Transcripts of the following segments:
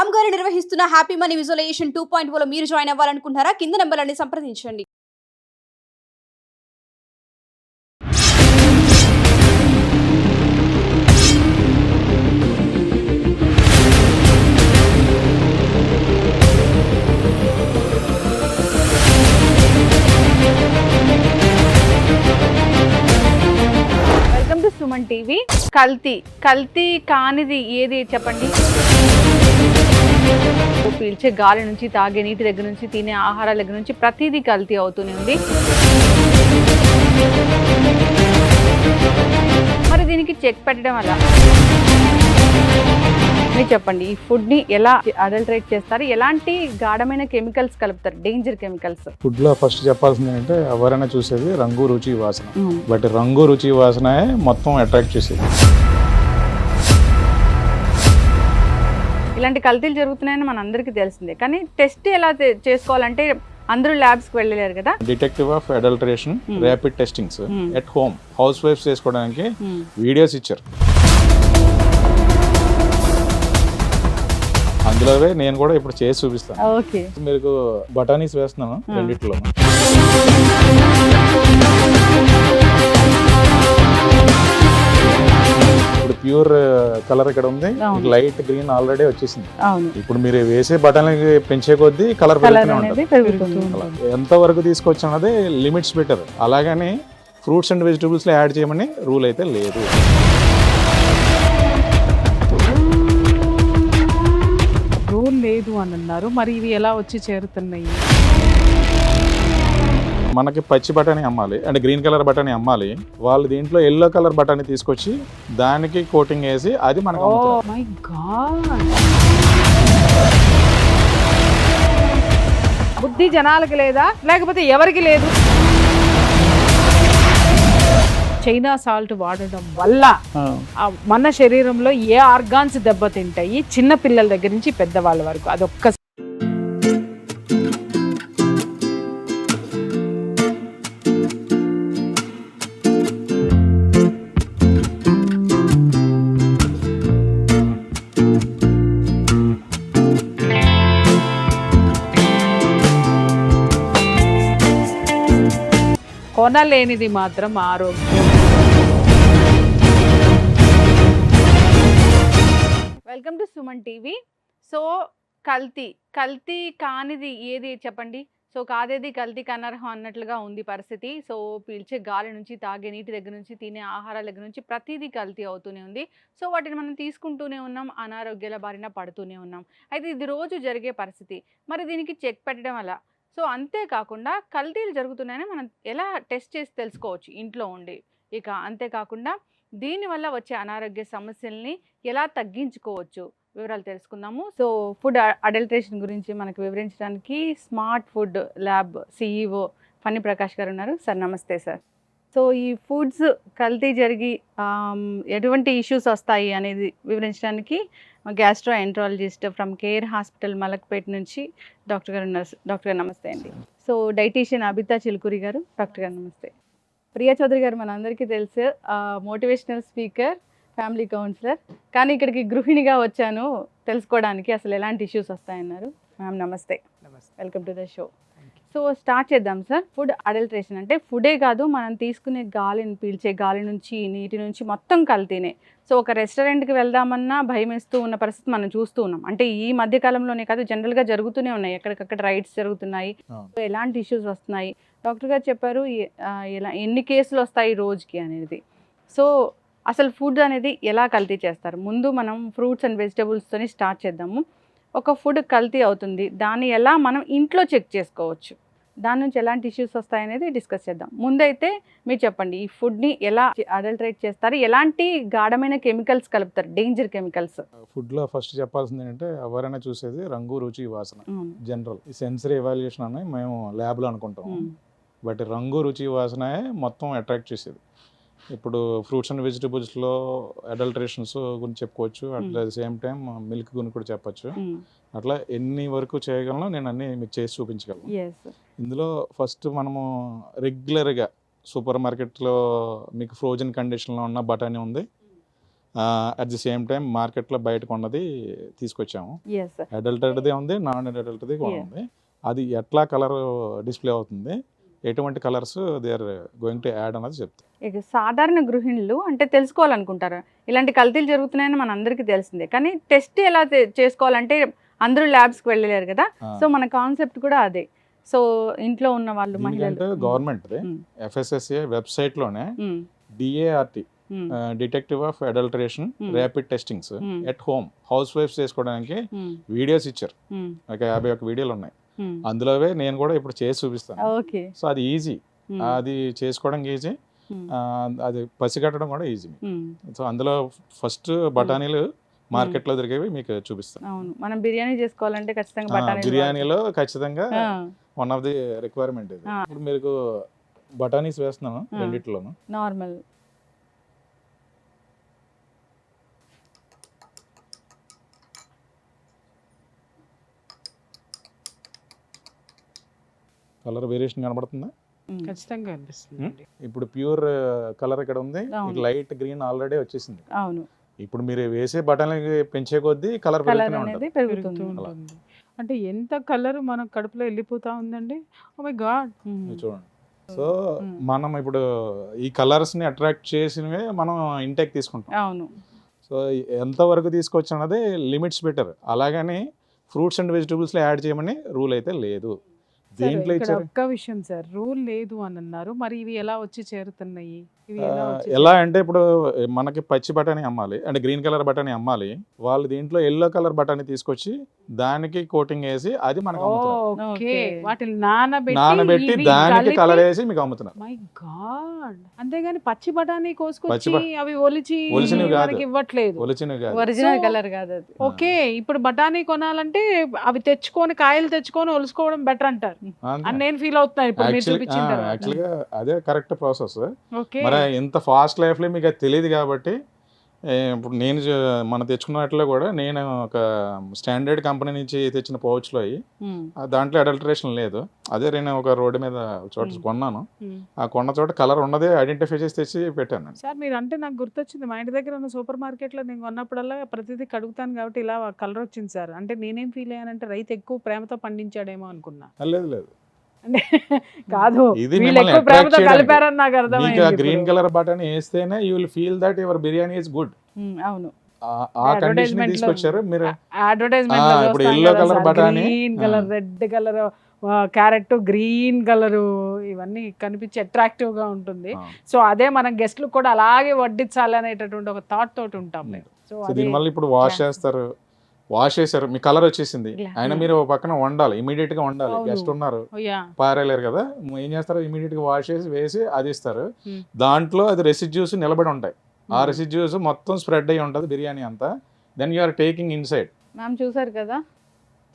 రామ్ గారు నిర్వహిస్తున్న happy money visualisation 2.0 లో మీరు జాయిన్ అవ్వాలనుకుంటున్నారా? కింద నంబర్లని సంప్రదించండి. Welcome to Suman TV. కల్తీ కానిది ఏది చెప్పండి? పీల్చే గాలి నుంచి, తాగే నీటి దగ్గర నుంచి, తినే ఆహారాల దగ్గర నుంచి ప్రతిదీ కల్తీ అవుతూనే ఉంది. మరి దీనికి చెక్ పెట్టడం వల్ల మీరు చెప్పండి, ఈ ఫుడ్ ని ఎలా అడల్టరేట్ చేస్తారు? ఎలాంటి గాఢమైన కెమికల్స్ కలుపుతారు, డేంజర్ కెమికల్స్? ఫుడ్ లో ఫస్ట్ చెప్పాల్సింది ఏంటంటే ఎవరైనా చూసేది రంగు రుచి వాసన, బట్ రంగు రుచి వాసన మొత్తం అట్రాక్ట్ చేసేది. ఇలాంటి కల్తీలు జరుగుతున్నాయని మన అందరికీ తెలిసిందే, కానీ టెస్ట్ ఎలా చేసుకోవాలంటే అందరూ ల్యాబ్స్కి వెళ్ళలేరు కదా. Detective of adulteration rapid testings at home హౌస్ వైఫ్స్ చేసుకోవడానికి వీడియోస్ ఇచ్చారు. అందులోవే నేను కూడా ఇప్పుడు చేసి చూపిస్తాను. ఓకే, మీకు బటానీస్ వేస్తున్నాను రెండిట్లో. ఇప్పుడు ప్యూర్ కలర్ ఇక్కడ ఉంది, లైట్ గ్రీన్ ఆల్రెడీ వచ్చేసింది. ఇప్పుడు మీరు వేసే బటన్ పెంచే కొద్దీ కలర్ పెరుగుతూనే ఉంటుంది. ఎంత వరకు తీసుకొచ్చి అన్నది లిమిట్స్ పెట్టారు. అలాగని ఫ్రూట్స్ అండ్ వెజిటబుల్స్ లో యాడ్ చేయమని రూల్ అయితే లేదు. రూల్ లేదు అని అన్నారు, మరి ఇవి ఎలా వచ్చి చేరుతున్నాయి? మనకి పచ్చి బఠానీ అమ్మాలి అంటే గ్రీన్ కలర్ బఠానీ అమ్మాలి, వాళ్ళు దీంట్లో ఎల్లో కలర్ బఠానీ తీసుకొచ్చి దానికి కోటింగ్ వేసి అది మనకు అమ్ముతారు. మై గాడ్, బుద్ధి జనాలకి లేదా, లేకపోతే ఎవరికి లేదు? చైనా సాల్ట్ వాడడం వల్ల మన శరీరంలో ఏ ఆర్గాన్స్ దెబ్బతింటాయి, చిన్న పిల్లల దగ్గర నుంచి పెద్దవాళ్ళ వరకు, అదొక్క కొనలేనిది మాత్రం ఆరోగ్యం. Welcome to Suman TV. So కల్తీ కానిది ఏది చెప్పండి? సో కాదేది కల్తీ కనర్హం అన్నట్లుగా ఉంది పరిస్థితి. సో పీల్చే గాలి నుంచి, తాగే నీటి దగ్గర నుంచి, తినే ఆహారాల దగ్గర నుంచి ప్రతిదీ కల్తీ అవుతూనే ఉంది. సో వాటిని మనం తీసుకుంటూనే ఉన్నాం, అనారోగ్యాల బారిన పడుతూనే ఉన్నాం. అయితే ఇది రోజు జరిగే పరిస్థితి. మరి దీనికి చెక్ పెట్టడం వల్ల, సో అంతేకాకుండా కల్తీలు జరుగుతున్నాయని మనం ఎలా టెస్ట్ చేసి తెలుసుకోవచ్చు ఇంట్లో ఉండి. ఇక అంతేకాకుండా దీనివల్ల వచ్చే అనారోగ్య సమస్యల్ని ఎలా తగ్గించుకోవచ్చు, వివరాలు తెలుసుకుందాము. సో ఫుడ్ అడల్టరేషన్ గురించి మనకు వివరించడానికి smart food lab CEO Phani Prakash గారు ఉన్నారు. సార్ నమస్తే సార్. సో ఈ ఫుడ్స్ కల్తీ జరిగి ఎటువంటి ఇష్యూస్ వస్తాయి అనేది వివరించడానికి gastro enterologist from care hospital Malakpet నుంచి డాక్టర్ గారు ఉన్నారు. డాక్టర్ గారు నమస్తే అండి. సో డైటీషియన్ అబితా చిలుకూరి గారు. డాక్టర్ గారు నమస్తే. ప్రియా చౌదరి గారు మనందరికీ తెలుసు, మోటివేషనల్ స్పీకర్, ఫ్యామిలీ కౌన్సిలర్, కానీ ఇక్కడికి గృహిణిగా వచ్చాను తెలుసుకోవడానికి అసలు ఎలాంటి ఇష్యూస్ వస్తాయన్నారు. మ్యామ్ నమస్తే, welcome to the show. So start చేద్దాం సార్. ఫుడ్ అడల్టరేషన్ అంటే ఫుడే కాదు, మనం తీసుకునే గాలిని, పీల్చే గాలి నుంచి, నీటి నుంచి మొత్తం కల్తీనే. సో ఒక రెస్టారెంట్కి వెళ్దామన్నా భయం వేస్తూ ఉన్న పరిస్థితి మనం చూస్తూ ఉన్నాం. అంటే ఈ మధ్య కాలంలోనే కాదు, జనరల్గా జరుగుతూనే ఉన్నాయి, ఎక్కడికక్కడ రైడ్స్ జరుగుతున్నాయి. సో ఎలాంటి ఇష్యూస్ వస్తున్నాయి? డాక్టర్ గారు చెప్పారు ఎలా ఎన్ని కేసులు వస్తాయి రోజుకి అనేది. సో అసలు ఫుడ్ అనేది ఎలా కల్తీ చేస్తారు? ముందు మనం ఫ్రూట్స్ అండ్ వెజిటబుల్స్తోని స్టార్ట్ చేద్దాము. ఒక ఫుడ్ కల్తీ అవుతుంది, దాన్ని ఎలా మనం ఇంట్లో చెక్ చేసుకోవచ్చు, దాని నుంచి ఎలాంటి ఇష్యూస్ వస్తాయనేది డిస్కస్ చేద్దాం. ముందైతే మీరు చెప్పండి, ఈ ఫుడ్ని ఎలా అడల్టరేట్ చేస్తారు? ఎలాంటి గాఢమైన కెమికల్స్ కలుపుతారు, డేంజర్ కెమికల్స్? ఫుడ్ లో ఫస్ట్ చెప్పాల్సింది ఏంటంటే ఎవరైనా చూసేది రంగు రుచి వాసన. జనరల్ ఈ సెన్సరీ ఎవాల్యుయేషన్ అని మేము ల్యాబ్ లో అనుకుంటాం, బట్ రంగు రుచి వాసన మొత్తం అట్రాక్ట్ చేసేది. ఇప్పుడు ఫ్రూట్స్ అండ్ వెజిటబుల్స్లో అడల్టరేషన్స్ గురించి చెప్పుకోవచ్చు, అట్లా సేమ్ టైం మిల్క్ గురించి కూడా చెప్పచ్చు. అట్లా ఎన్ని వరకు చేయగలను నేను అన్ని మీకు చేసి చూపించగలను. ఇందులో ఫస్ట్ మనము రెగ్యులర్గా సూపర్ మార్కెట్లో మీకు ఫ్రోజన్ కండిషన్లో ఉన్న బఠానీ ఉంది, అట్ ది సేమ్ టైం మార్కెట్లో బయటకు ఉన్నది తీసుకొచ్చాము. ఎస్ అడల్టెడ్ది ఉంది, నాన్ అడల్టెడ్ది కూడా Yeah. ఉంది. అది ఎట్లా కలర్ డిస్ప్లే అవుతుంది, ఎటువంటి colours they are going to add అన్నది చెప్తాను. ఇక సాధారణ గృహిణులు అంటే తెలుసుకోవాలనుకుంటారు ఇలాంటి కల్తీలు జరుగుతున్నాయని మన అందరికీ తెలిసిందే, కానీ టెస్ట్ ఎలా చేసుకోవాలంటే అందరూ ల్యాబ్స్కి వెళ్ళలేరు కదా. సో మన కాన్సెప్ట్ కూడా అదే. సో ఇంట్లో ఉన్న వాళ్ళు ఎందుకంటే మహిళలు గవర్నమెంట్ది FSSAI వెబ్సైట్లోనే DART detective of adulteration rapid testings at home హౌస్ వైఫ్స్ చేసుకోవడానికి వీడియోస్ ఇచ్చారు. ఒక 51 వీడియోలు ఉన్నాయి. అందులోవే నేను కూడా ఇప్పుడు చేసి చూపిస్తాను. ఓకే. సో అది ఈజీ, అది చేసుకోవడం ఈజీ, అది పసిగట్టడం కూడా ఈజీ. సో అందులో ఫస్ట్ బఠానీలు మార్కెట్లో దొరికేవి మీకు చూపిస్తాను. అవును, మనం బిర్యానీ చేసుకోవాలంటే ఖచ్చితంగా బఠానీలు బిర్యానీలో ఖచ్చితంగా వన్ ఆఫ్ ది రిక్వైర్మెంట్ ఇది. ఇప్పుడు మీకు బఠానీస్ వేస్తున్నాను రెండిట్లోనూ. నార్మల్. కలర్ వేరియేషన్ కనబడుతుందా? ఖచ్చితంగా అనిపిస్తుంది. ఇప్పుడు ప్యూర్ కలర్ ఇక్కడ ఉంది, అవును. లైట్ గ్రీన్ ఆల్రెడీ వచ్చేసింది. అవును, ఇప్పుడు మీరు వేసే బఠానీలు పెంచే కొద్దీ కలర్ కలర్ పెరుగుతూనే అనేది ఉంటుంది. పెరుగుతుంది. ఉంటుంది. అంటే ఎంత కలర్ మన కడుపులో వెళ్ళిపోతా ఉందండి. Oh my God. మీరు చూడండి. సో మనం ఇప్పుడు ఈ కలర్స్ ని అట్రాక్ట్ చేసినవే మనం ఇంటేక్ తీసుకుంటాం. అవును. సో ఎంతవరకు తీసుకొచ్చి అన్నది లిమిట్స్ బెటర్. అలాగని ఫ్రూట్స్ అండ్ వెజిటబుల్స్ లో యాడ్ చేయమని రూల్ అయితే లేదు. దీంట్లో ఇక్కడ ఇచ్చారు ఒక్క విషయం సార్, రూల్ లేదు అని అన్నారు. మరి ఇవి ఎలా వచ్చి చేరుతున్నాయి? ఇవి ఎలా వచ్చి ఎలా అంటే ఇప్పుడు మనకి పచ్చి బఠానీ అమ్మాలి అంటే గ్రీన్ కలర్ బఠానీ అమ్మాలి, వాళ్ళు దీంట్లో ఎల్లో కలర్ బఠానీ తీసుకొచ్చి దానికి కోటింగ్ వేసి అది మనకు అమ్ముతున్నారు. Okay, Okay. వాటిని నానబెట్టి నానబెట్టి దానికి కలర్ వేసి మీకు అమ్ముతున్నారు. My God. అంతేగాని పచ్చి బఠానీ కోసుకొచ్చి పచ్చి అవి ఒలిచి ఒలిచినవి కాదు. మనకి ఇవ్వట్లేదు. ఒలిచినవి కాదు. ఒరిజినల్ So, కలర్ కాదు అది. ఓకే, ఇప్పుడు బఠానీ కొనాలంటే అవి తెచ్చుకొని కాయలు తెచ్చుకొని ఒలుసుకోవడం బెటర్ అంటారు అని నేను ఫీల్ అవుతున్నాను ఇప్పుడు మీరు చూపించిన తర్వాత. యాక్చువల్గా అదే కరెక్ట్ ప్రాసెస్. ఓకే. మరి ఇంత ఫాస్ట్ లైఫ్లో మీకు అది తెలియదు కాబట్టి ఇప్పుడు నేను మనం తెచ్చుకున్న వాటిలో కూడా నేను ఒక స్టాండర్డ్ కంపెనీ నుంచి తెచ్చిన పౌచ్లో అయ్యి దాంట్లో అడల్టరేషన్ లేదు. అదే నేను ఒక రోడ్డు మీద చోట కొన్నాను. ఆ కొన్న చోట కలర్ ఉన్నదే ఐడెంటిఫై చేసి తెచ్చి పెట్టాను. సార్ మీరు అంటే నాకు గుర్తొచ్చింది, మా ఇంటి దగ్గర ఉన్న సూపర్ మార్కెట్లో నేను కొన్నప్పుడల్లా ప్రతిదీ కడుగుతాను కాబట్టి ఇలా కలర్ వచ్చింది సార్. అంటే నేనేం ఫీల్ అయ్యానంటే రైతు ఎక్కువ ప్రేమతో పండించాడేమో అనుకున్నా. లేదు లేదు, అంటే కాదు, ఇది వీళ్ళు మిమ్మల్ని ఎక్కువ attract ప్రేమతో చేయడానికి. కలిపారని నాకు మీకు ఆ అర్థమైంది. గ్రీన్ కలర్ బటన్ వేస్తేనే you will feel that your biryani is good. అవును. ఆ కండిషన్ Advertisement లో తీసుకొచ్చారు మీరు. అడ్వర్టైజ్మెంట్ ఇప్పుడు yellow colour బఠానీ, green colour, red colour, carrot, green colour, ఇవన్నీ కనిపించి అట్రాక్టివ్ గా ఉంటుంది. సో అదే మనం గెస్ట్లు కూడా అలాగే వడ్డించాలి అనేటటువంటి ఒక థాట్ తోటి ఉంటాం మేము. సో సో దీనివల్ల ఇప్పుడు వాష్ చేస్తారు, వాష్ చేశారు, మీ కలర్ వచ్చేసింది, అయినా మీరు ఓ పక్కన వండాలి, ఇమీడియట్ గా వండాలి. అవును. గెస్ట్ ఉన్నారు, యా, పారేలేరు కదా, ఏం చేస్తారు, ఇమీడియట్ గా వాష్ చేసి వేసి అది ఇస్తారు. Hmm. దాంట్లో అది రెసిడ్యూస్ నిలబడి ఉంటాయి. ఆ రెసిడ్యూస్ మొత్తం స్ప్రెడ్ అయ్యి ఉంటుంది బిర్యానీ అంతా. Then you are taking inside. Ma'am చూసారు కదా,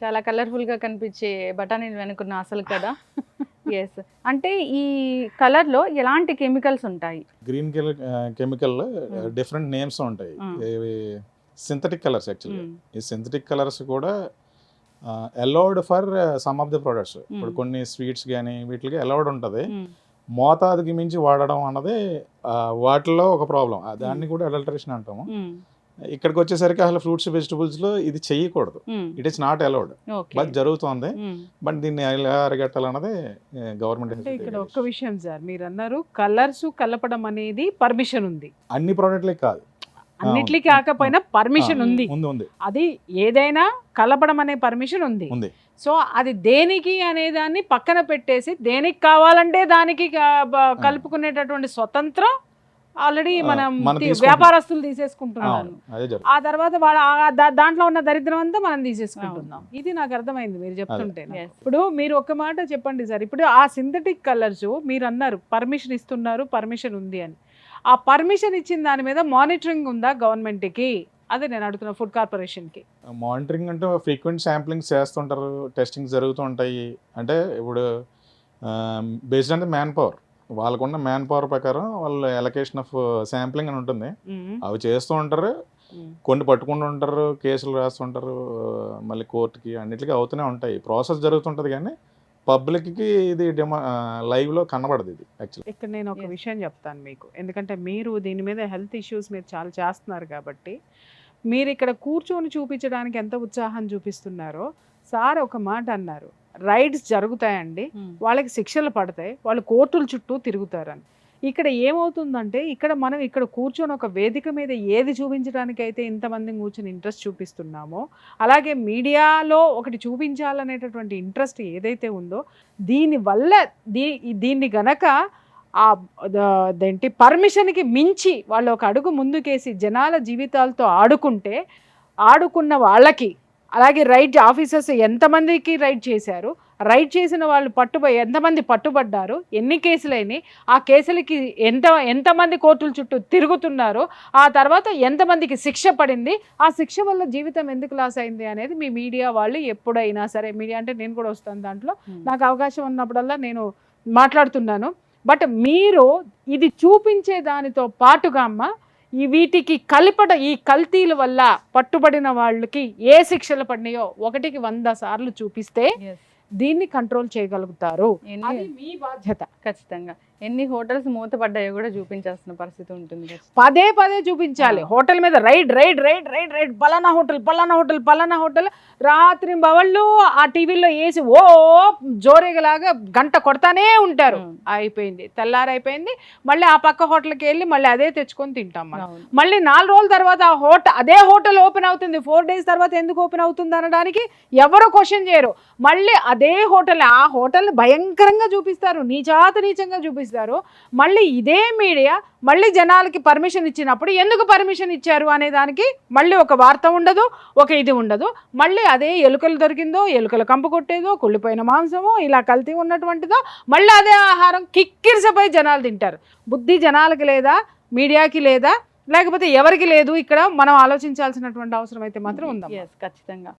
చాలా కలర్ఫుల్ గా కనిపించే బఠానీలు వెనుకున్న అసలు కదా. ఎస్, అంటే ఈ కలర్ లో ఎలాంటి కెమికల్స్ ఉంటాయి? గ్రీన్ కెమికల్ డిఫరెంట్ నేమ్స్ ఉంటాయి. ఇవి సింథటిక్ కలర్స్. యాక్చువల్గా ఈ సింథటిక్ కలర్స్ కూడా allowed for some of the products. ఇప్పుడు కొన్ని స్వీట్స్ కానీ వీటికి అలౌడ్ ఉంటుంది. మోతాదుకి మించి వాడడం అన్నది వాటిలో ఒక ప్రాబ్లం. దాన్ని కూడా అడల్టరేషన్ అంటాము. ఇక్కడికి వచ్చేసరికి అసలు ఫ్రూట్స్ వెజిటబుల్స్ లో ఇది చెయ్యకూడదు. It is not allowed, but జరుగుతుంది. బట్ దీన్ని ఎలా అరిగట్టాలన్నది గవర్నమెంట్. అంటే ఇక్కడ ఒక్క విషయం సార్, మీరు అన్నారు కలర్స్ కలపడం అనేది పర్మిషన్ ఉంది, అన్ని ప్రోడక్ట్లకి కాదు, అన్నిట్లకి కాకపోయినా పర్మిషన్ ఉంది. ఉంది. అది ఏదైనా కలపడం అనే పర్మిషన్ ఉంది. సో అది దేనికి అనే దాన్ని పక్కన పెట్టేసి దేనికి కావాలంటే దానికి కలుపుకునేటటువంటి స్వతంత్రం ఆల్రెడీ మనం వ్యాపారస్తులు తీసేసుకుంటున్నారు. ఆ తర్వాత దాంట్లో ఉన్న దరిద్రం అంతా మనం తీసేసుకుంటున్నాం. ఇది నాకు అర్థమైంది మీరు చెప్తుంటే. ఇప్పుడు మీరు ఒక మాట చెప్పండి సార్, ఇప్పుడు ఆ సింథటిక్ కలర్స్ మీరు అన్నారు పర్మిషన్ ఇస్తున్నారు, పర్మిషన్ ఉంది అని. ఆ పర్మిషన్ ఇచ్చిన దాని మీద మానిటరింగ్ ఉందా గవర్నమెంట్కి? అదే నేను అడుగుతున్నా, ఫుడ్ కార్పొరేషన్కి. మానిటరింగ్ అంటే ఫ్రీక్వెంట్ శాంప్లింగ్స్ చేస్తుంటారు, టెస్టింగ్ జరుగుతూ ఉంటాయి. అంటే ఇప్పుడు based on the man power, వాళ్ళకున్న మ్యాన్ పవర్ ప్రకారం వాళ్ళు ఎలకేషన్ ఆఫ్ శాంప్లింగ్ అని ఉంటుంది. అవి చేస్తూ ఉంటారు, కొన్ని పట్టుకుంటూ ఉంటారు, కేసులు రాస్తుంటారు, మళ్ళీ కోర్టుకి అన్నిటికీ అవుతూనే ఉంటాయి. ప్రాసెస్ జరుగుతుంటుంది. కానీ పబ్లిక్కి ఇది లైవ్లో కనబడదు ఇది యాక్చువల్లీ. ఇక్కడ నేను ఒక Yes. విషయం చెప్తాను మీకు, ఎందుకంటే మీరు దీని మీద హెల్త్ ఇష్యూస్ మీరు చాలా చేస్తున్నారు కాబట్టి మీరు ఇక్కడ కూర్చొని చూపించడానికి ఎంత ఉత్సాహం చూపిస్తున్నారో. సార్ ఒక మాట అన్నారు, రైడ్స్ జరుగుతాయండి, వాళ్ళకి శిక్షలు పడతాయి, వాళ్ళు కోర్టుల చుట్టూ తిరుగుతారని. ఇక్కడ ఏమవుతుందంటే మనం ఇక్కడ కూర్చొని ఒక వేదిక మీద ఏది చూపించడానికైతే ఇంతమంది కూర్చొని ఇంట్రెస్ట్ చూపిస్తున్నామో, అలాగే మీడియాలో ఒకటి చూపించాలనేటటువంటి ఇంట్రెస్ట్ ఏదైతే ఉందో, దీనివల్ల దీన్ని గనక అదేంటి పర్మిషన్కి మించి వాళ్ళు ఒక అడుగు ముందుకేసి జనాల జీవితాలతో ఆడుకున్న వాళ్ళకి, అలాగే రైడ్ ఆఫీసర్స్ ఎంతమందికి రైడ్ చేశారు, రైడ్ చేసిన వాళ్ళు ఎంతమంది పట్టుబడ్డారు, ఎన్ని కేసులైనాయి, ఆ కేసులకి ఎంతమంది కోర్టుల చుట్టూ తిరుగుతున్నారు, ఆ తర్వాత ఎంతమందికి శిక్ష పడింది, ఆ శిక్ష వల్ల జీవితం ఎందుకు లాస్ అయింది అనేది మీ మీడియా వాళ్ళు ఎప్పుడైనా సరే, మీడియా అంటే నేను కూడా వస్తాను దాంట్లో, నాకు అవకాశం ఉన్నప్పుడల్లా నేను మాట్లాడుతున్నాను. బట్ మీరు ఇది చూపించే దానితో పాటుగా అమ్మ వీటికి ఈ కల్తీల వల్ల పట్టుబడిన వాళ్ళకి ఏ శిక్షలు పడినాయో 1కి 100 సార్లు చూపిస్తే దీన్ని కంట్రోల్ చేయగలుగుతారు. అది మీ బాధ్యత. ఖచ్చితంగా ఎన్ని హోటల్స్ మూతపడ్డాయో కూడా చూపించాల్సిన పరిస్థితి ఉంటుంది. పదే చూపించాలి. హోటల్ మీద రైడ్ పలానా హోటల్ రాత్రి బవళ్ళు ఆ టీవీలో వేసి ఓ జోరేగలాగా గంట కొడతానే ఉంటారు. అయిపోయింది, తెల్లారైపోయింది, మళ్ళీ ఆ పక్క హోటల్కి వెళ్ళి మళ్ళీ అదే తెచ్చుకొని తింటాం మనం. మళ్ళీ 4 రోజుల తర్వాత అదే హోటల్ ఓపెన్ అవుతుంది, 4 days తర్వాత ఎందుకు ఓపెన్ అవుతుంది అనడానికి ఎవరు క్వశ్చన్ చేయరు. మళ్ళీ అదే హోటల్, ఆ హోటల్ భయంకరంగా చూపిస్తారు, నీచంగా చూపిస్తారు. మళ్ళీ ఇదే మీడియా మళ్ళీ జనాలకి పర్మిషన్ ఇచ్చినప్పుడు ఎందుకు పర్మిషన్ ఇచ్చారు అనే దానికి మళ్ళీ ఒక వార్త ఉండదు, ఒక ఇది ఉండదు. మళ్ళీ అదే ఎలుకలు దొరికిందో, ఎలుకలు కంపు కొట్టేదో, కుళ్ళిపోయిన మాంసమో, ఇలా కల్తీ ఉన్నటువంటిదో, మళ్ళీ అదే ఆహారం కిక్కిరిసపోయి జనాలు తింటారు. బుద్ధి జనాలకి లేదా, మీడియాకి లేదా, లేకపోతే ఎవరికి లేదు? ఇక్కడ మనం ఆలోచించాల్సినటువంటి అవసరం అయితే మాత్రం ఉందా? ఖచ్చితంగా.